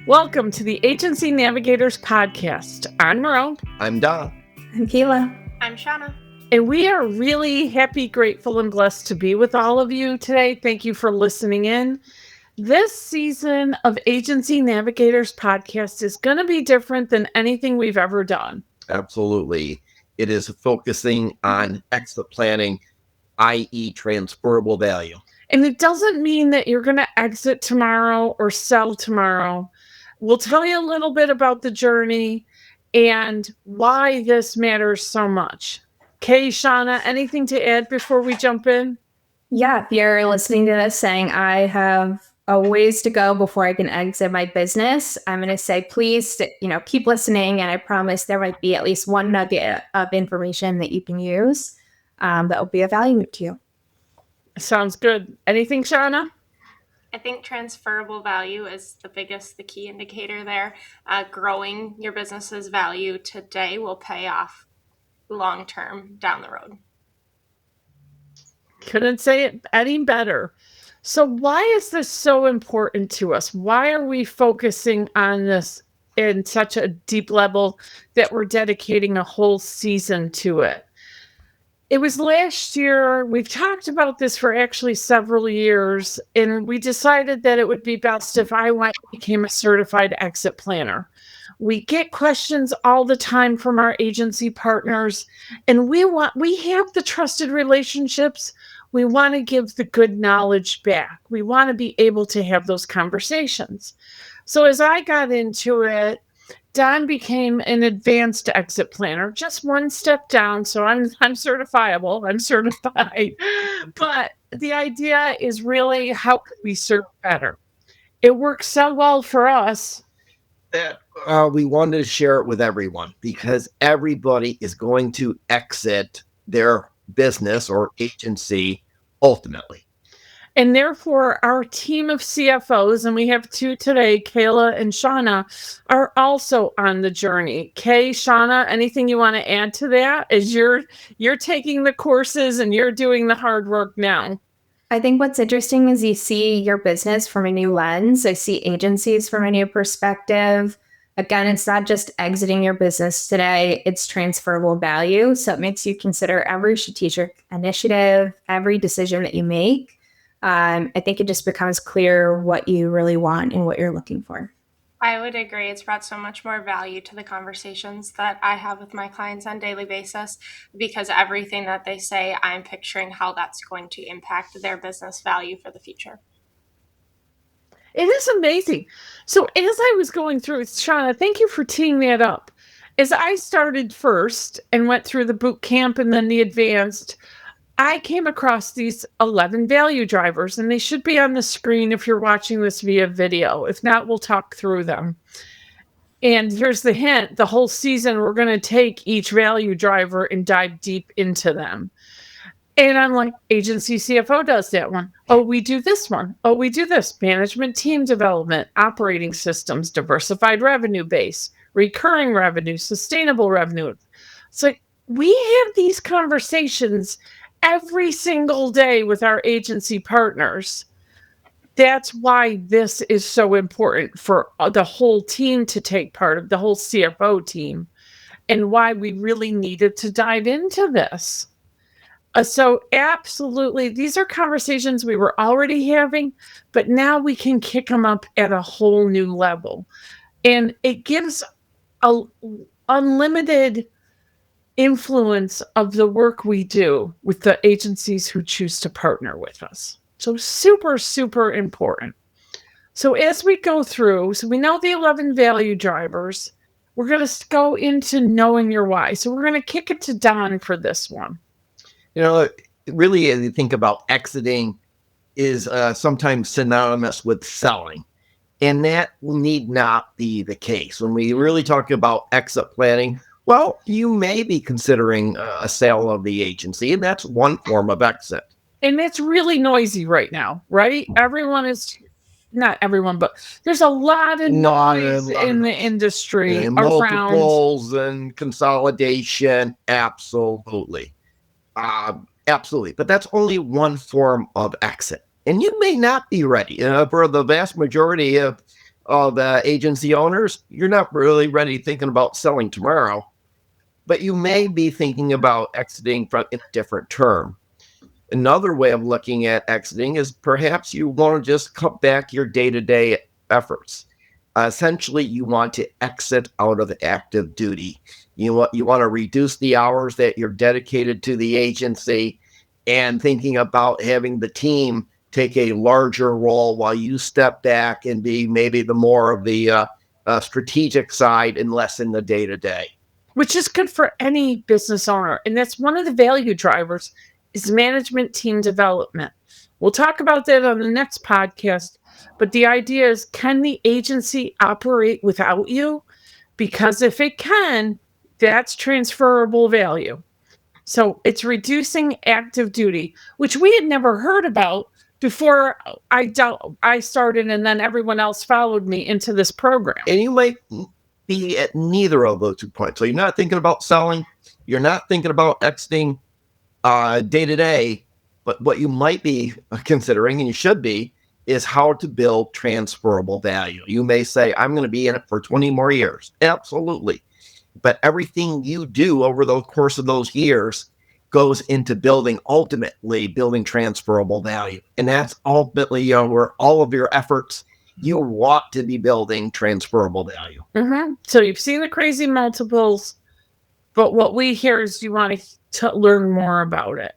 Welcome to the Agency Navigators podcast. I'm Merle. I'm Don. I'm Cayla. I'm Shawna. And we are really happy, grateful, and blessed to be with all of you today. Thank you for listening in. This season of Agency Navigators podcast is going to be different than anything we've ever done. Absolutely. It is focusing on exit planning, i.e. transferable value. And it doesn't mean that you're going to exit tomorrow or sell tomorrow. We'll tell you a little bit about the journey and why this matters so much. Kay, Shawna, anything to add before we jump in? Yeah, if you're listening to this saying, I have a ways to go before I can exit my business, I'm going to say, please, keep listening. And I promise there might be at least one nugget of information that you can use that will be of value to you. Sounds good. Anything, Shawna? I think transferable value is the key indicator there. Growing your business's value today will pay off long-term down the road. Couldn't say it any better. So why is this so important to us? Why are we focusing on this in such a deep level that we're dedicating a whole season to it? It was last year, we've talked about this for actually several years, and we decided that it would be best if I became a certified exit planner. We get questions all the time from our agency partners, and we have the trusted relationships. We want to give the good knowledge back. We want to be able to have those conversations. So as I got into it, Don became an advanced exit planner, just one step down. So I'm certifiable. I'm certified. But the idea is really, how could we serve better? It works so well for us that we wanted to share it with everyone because everybody is going to exit their business or agency ultimately. And therefore, our team of CFOs, and we have two today, Cayla and Shawna, are also on the journey. Kay, Shawna, anything you want to add to that as you're taking the courses and you're doing the hard work now? I think what's interesting is you see your business from a new lens. I see agencies from a new perspective. Again, it's not just exiting your business today, it's transferable value. So it makes you consider every strategic initiative, every decision that you make. I think it just becomes clear what you really want and what you're looking for. I would agree. It's brought so much more value to the conversations that I have with my clients on a daily basis because everything that they say, I'm picturing how that's going to impact their business value for the future. It is amazing. So as I was going through, Shawna, thank you for teeing that up. As I started first and went through the boot camp and then the advanced, I came across these 11 value drivers, and they should be on the screen if you're watching this via video. If not, we'll talk through them. And here's the hint. The whole season, we're going to take each value driver and dive deep into them. And I'm like, agency CFO does that one. Oh, we do this one. Oh, we do this. Management team development, operating systems, diversified revenue base, recurring revenue, sustainable revenue. So we have these conversations every single day with our agency partners. That's why this is so important for the whole team to take part of, the whole CFO team, and why we really needed to dive into this. So absolutely, these are conversations we were already having, but now we can kick them up at a whole new level. And it gives a unlimited influence of the work we do with the agencies who choose to partner with us. So super, super important. So as we go through, so we know the 11 value drivers, we're going to go into knowing your why. So we're going to kick it to Don for this one. Really, as you think about exiting is sometimes synonymous with selling. And that need not be the case. When we really talk about exit planning, well, you may be considering a sale of the agency, and that's one form of exit. And it's really noisy right now, right? Everyone is, not everyone, but there's a lot of noise in the industry and multiples and consolidation. Absolutely. Absolutely. But that's only one form of exit. And you may not be ready. For the vast majority of of agency owners, you're not really ready thinking about selling tomorrow, but you may be thinking about exiting from in a different term. Another way of looking at exiting is perhaps you want to just cut back your day-to-day efforts. Essentially, you want to exit out of the active duty. You want to reduce the hours that you're dedicated to the agency, and thinking about having the team take a larger role while you step back and be maybe the more of the strategic side and less in the day-to-day. Which is good for any business owner. And that's one of the value drivers is management team development. We'll talk about that on the next podcast. But the idea is, can the agency operate without you? Because if it can, that's transferable value. So it's reducing active duty, which we had never heard about before I started, and then everyone else followed me into this program. And you might be at neither of those 2 points. So you're not thinking about selling, you're not thinking about exiting day to day, but what you might be considering, and you should be, is how to build transferable value. You may say, I'm going to be in it for 20 more years. Absolutely. But everything you do over the course of those years goes into ultimately building transferable value. And that's ultimately where all of your efforts, you want to be building transferable value. Mm-hmm. So you've seen the crazy multiples, but what we hear is you want to learn more about it.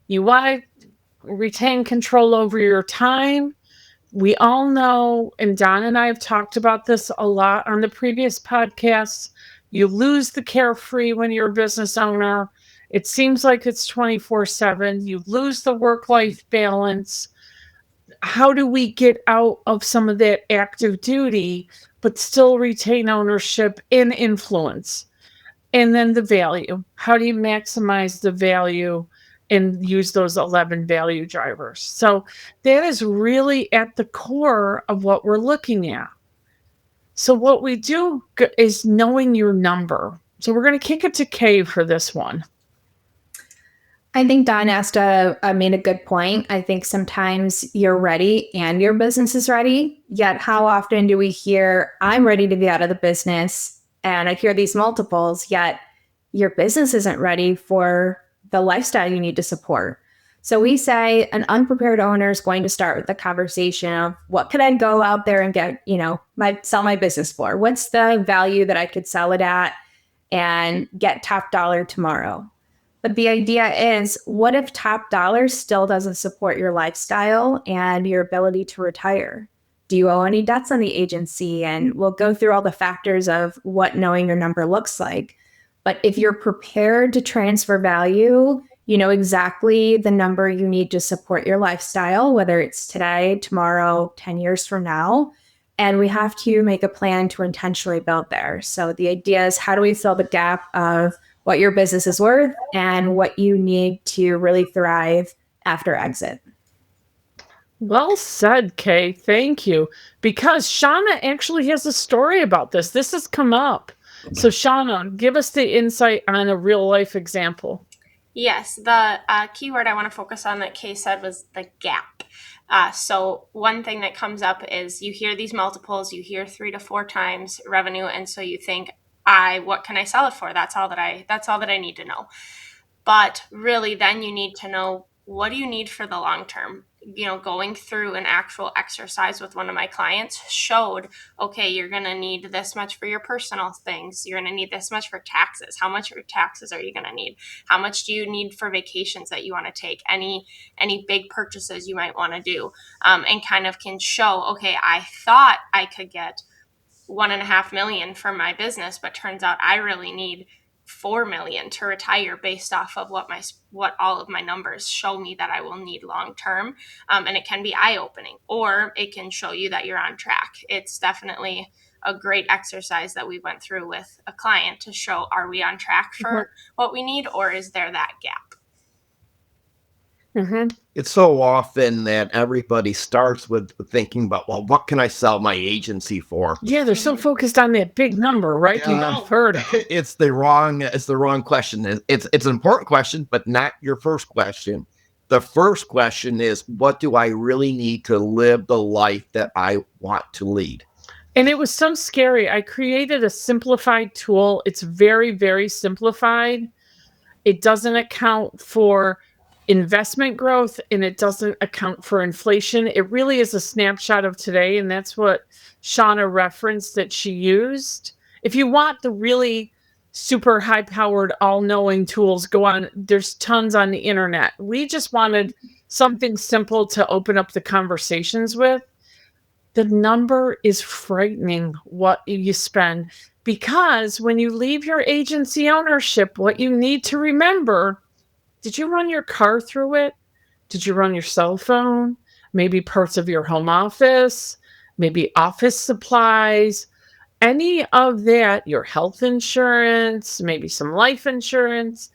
You want to retain control over your time. We all know, and Don and I have talked about this a lot on the previous podcasts, you lose the carefree when you're a business owner. It seems like it's 24/7. You lose the work-life balance. How do we get out of some of that active duty, but still retain ownership and influence? And then the value. How do you maximize the value and use those 11 value drivers? So that is really at the core of what we're looking at. So what we do is knowing your number. So we're going to kick it to Kay for this one. I think Don made a good point. I think sometimes you're ready and your business is ready. Yet how often do we hear, I'm ready to be out of the business, and I hear these multiples, yet your business isn't ready for the lifestyle you need to support. So we say an unprepared owner is going to start with the conversation of, what could I go out there and get, sell my business for? What's the value that I could sell it at and get top dollar tomorrow? But the idea is, what if top dollar still doesn't support your lifestyle and your ability to retire? Do you owe any debts on the agency? And we'll go through all the factors of what knowing your number looks like. But if you're prepared to transfer value, you know exactly the number you need to support your lifestyle, whether it's today, tomorrow, 10 years from now. And we have to make a plan to intentionally build there. So the idea is, how do we fill the gap of what your business is worth and what you need to really thrive after exit? Well said, Kay. Thank you. Because Shawna actually has a story about this. This has come up. So Shawna, give us the insight on a real life example. Yes, the keyword I want to focus on that Kay said was the gap. So one thing that comes up is you hear these multiples, you hear 3 to 4 times revenue, and so you think, what can I sell it for? That's all that I need to know. But really, then you need to know, what do you need for the long term? Going through an actual exercise with one of my clients showed, okay, you're going to need this much for your personal things. You're going to need this much for taxes. How much for taxes are you going to need? How much do you need for vacations that you want to take? Any big purchases you might want to do, and kind of can show, okay, I thought I could get $1.5 million for my business, but turns out I really need $4 million to retire based off of what all of my numbers show me that I will need long term. And it can be eye-opening, or it can show you that you're on track. It's definitely a great exercise that we went through with a client to show, are we on track for what we need, or is there that gap? Mm-hmm. It's so often that everybody starts with thinking about, well, what can I sell my agency for? Yeah, they're so focused on that big number, right? Yeah. We've heard of. It's the wrong question. It's an important question, but not your first question. The first question is, what do I really need to live the life that I want to lead? And it was so scary. I created a simplified tool. It's very, very simplified. It doesn't account for investment growth and it doesn't account for inflation. It really is a snapshot of today. And that's what Shawna referenced that she used. If you want the really super high powered, all knowing tools, go on. There's tons on the internet. We just wanted something simple to open up the conversations with. The number is frightening what you spend because when you leave your agency ownership, what you need to remember, did you run your car through it? Did you run your cell phone? Maybe parts of your home office, maybe office supplies, any of that, your health insurance, maybe some life insurance,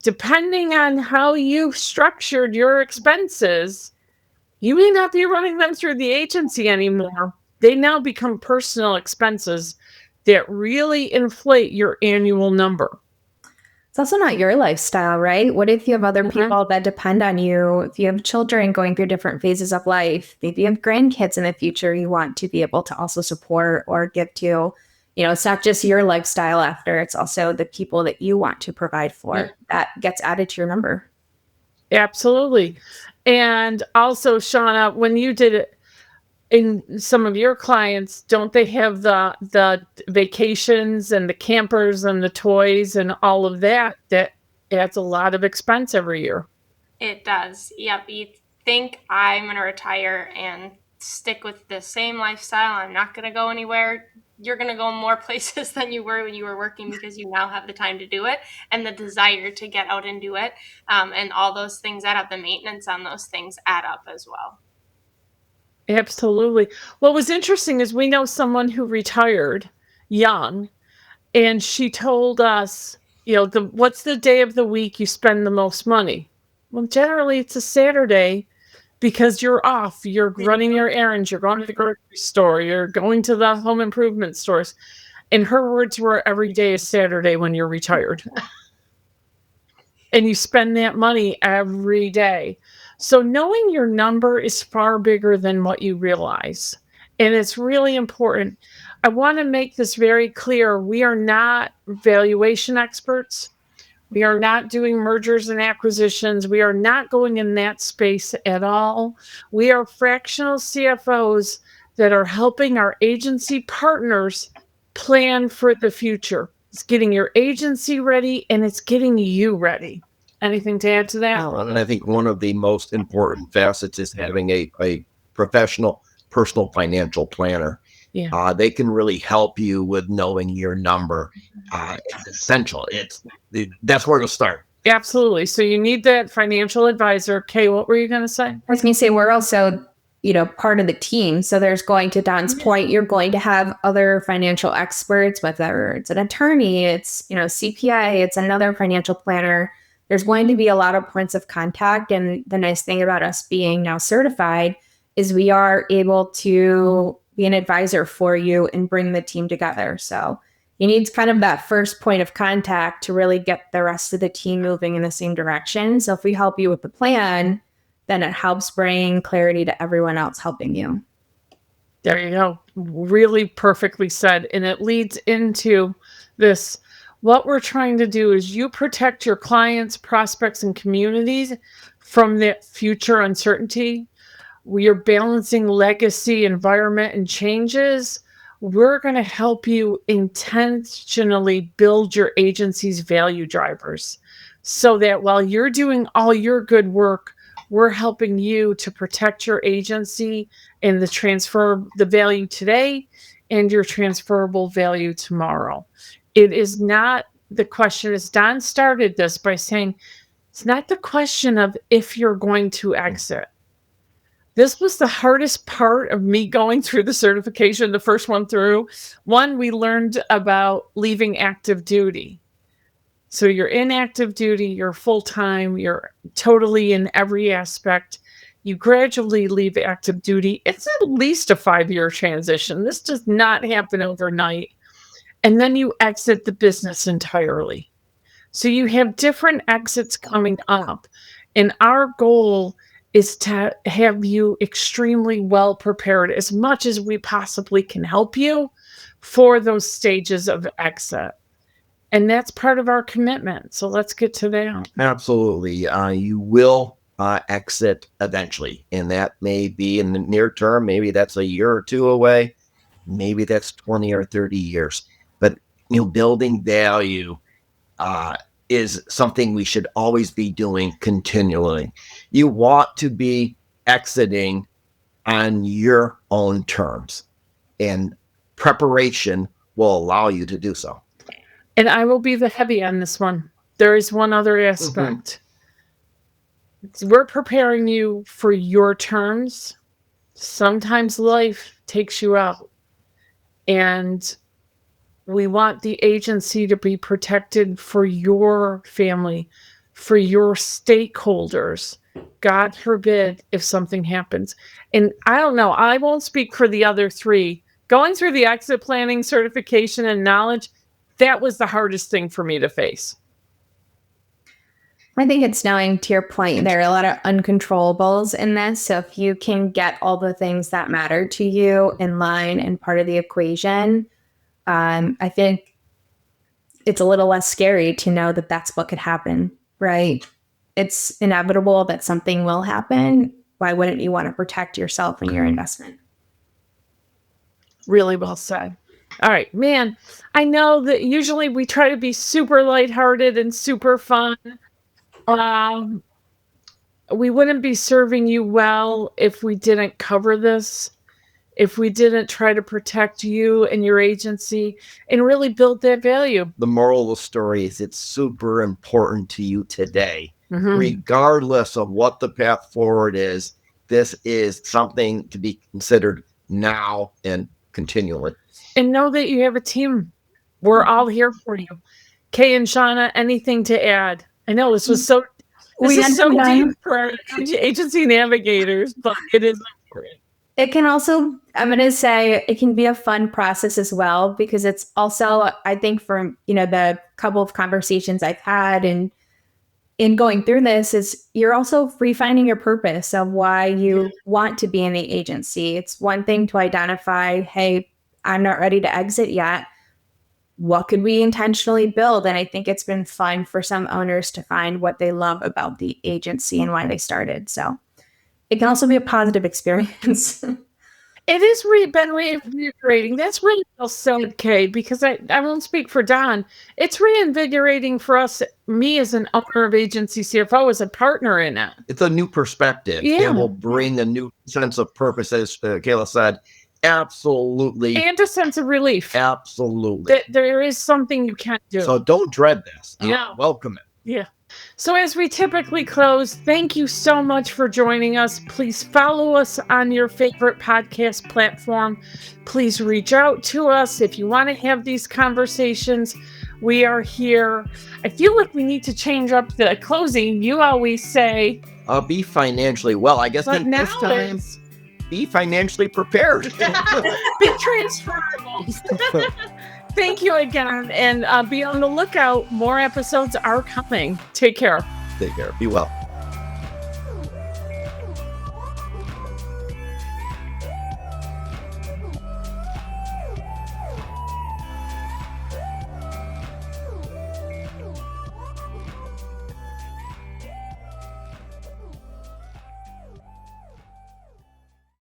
depending on how you've structured your expenses, you may not be running them through the agency anymore. They now become personal expenses that really inflate your annual number. It's also not your lifestyle, right? What if you have other people that depend on you? If you have children going through different phases of life, maybe you have grandkids in the future you want to be able to also support or give to. It's not just your lifestyle after, it's also the people that you want to provide for that gets added to your number. Absolutely. And also, Shawna, when you did it in some of your clients, don't they have the vacations and the campers and the toys and all of that adds a lot of expense every year? It does. Yep. You think I'm going to retire and stick with the same lifestyle. I'm not going to go anywhere. You're going to go more places than you were when you were working because you now have the time to do it and the desire to get out and do it. And all those things add up. The maintenance on those things add up as well. Absolutely. What was interesting is we know someone who retired young, and she told us, what's the day of the week you spend the most money? Well, generally it's a Saturday because you're off, you're running your errands, you're going to the grocery store, you're going to the home improvement stores. And her words were, every day is Saturday when you're retired. And you spend that money every day. So knowing your number is far bigger than what you realize. And it's really important. I want to make this very clear. We are not valuation experts. We are not doing mergers and acquisitions. We are not going in that space at all. We are fractional CFOs that are helping our agency partners plan for the future. It's getting your agency ready and it's getting you ready. Anything to add to that? And I think one of the most important facets is having a professional, personal financial planner. Yeah. They can really help you with knowing your number. It's essential. That's where to start. Absolutely. So you need that financial advisor. Kay, what were you going to say? I was going to say, we're also, part of the team. So there's going to Don's point, you're going to have other financial experts, whether it's an attorney, it's, CPA, it's another financial planner. There's going to be a lot of points of contact. And the nice thing about us being now certified is we are able to be an advisor for you and bring the team together. So you need kind of that first point of contact to really get the rest of the team moving in the same direction. So if we help you with the plan, then it helps bring clarity to everyone else helping you. There you go. Really perfectly said. And it leads into this. What we're trying to do is you protect your clients, prospects, and communities from that future uncertainty. We are balancing legacy, environment, and changes. We're going to help you intentionally build your agency's value drivers so that while you're doing all your good work, we're helping you to protect your agency and the value today and your transferable value tomorrow. It is not the question, as Don started this by saying, it's not the question of if you're going to exit. This was the hardest part of me going through the certification, the first one through. One, we learned about leaving active duty. So you're in active duty, you're full-time, you're totally in every aspect. You gradually leave active duty. It's at least a 5-year transition. This does not happen overnight. And then you exit the business entirely. So you have different exits coming up. And our goal is to have you extremely well prepared as much as we possibly can help you for those stages of exit. And that's part of our commitment. So let's get to that. Absolutely. You will exit eventually, and that may be in the near term. Maybe that's a year or two away. Maybe that's 20 or 30 years. But building value is something we should always be doing continually. You want to be exiting on your own terms, and preparation will allow you to do so. And I will be the heavy on this one. There is one other aspect. We're preparing you for your terms. Sometimes life takes you out. And we want the agency to be protected for your family, for your stakeholders. God forbid if something happens. And I don't know, I won't speak for the other three. Going through the exit planning certification and knowledge, that was the hardest thing for me to face. I think it's knowing, to your point, there are a lot of uncontrollables in this. So if you can get all the things that matter to you in line and part of the equation, I think it's a little less scary to know that that's what could happen, right? It's inevitable that something will happen. Why wouldn't you want to protect yourself and your investment? Really well said. All right, man, I know that usually we try to be super lighthearted and super fun. We wouldn't be serving you well if we didn't cover this, if we didn't try to protect you and your agency and really build that value. The moral of the story is it's super important to you today, regardless of what the path forward is. This is something to be considered now and continually. And know that you have a team. We're all here for you. Kay and Shawna, anything to add? I know this was so deep for our agency navigators, but it is important. It can also, I'm going to say, it can be a fun process as well, because it's also, I think, from the couple of conversations I've had and in going through this, is you're also refining your purpose of why you want to be in the agency. It's one thing to identify, hey, I'm not ready to exit yet. What could we intentionally build? And I think it's been fun for some owners to find what they love about the agency and why they started. So it can also be a positive experience. It has been reinvigorating. That's really well said, Kay, because I won't speak for Don. It's reinvigorating for us, me as an owner of Agency CFO, as a partner in it. It's a new perspective. Yeah. It will bring a new sense of purpose, as Cayla said. Absolutely. And a sense of relief. Absolutely. There is something you can do. So don't dread this. Yeah. Welcome it. Yeah. So as we typically close, thank you so much for joining us. Please follow us on your favorite podcast platform. Please reach out to us if you want to have these conversations. We are here. I feel like we need to change up the closing. You always say, be financially well. I guess but this time, be financially prepared. Be transferable. Thank you again, and be on the lookout. More episodes are coming. Take care. Take care. Be well.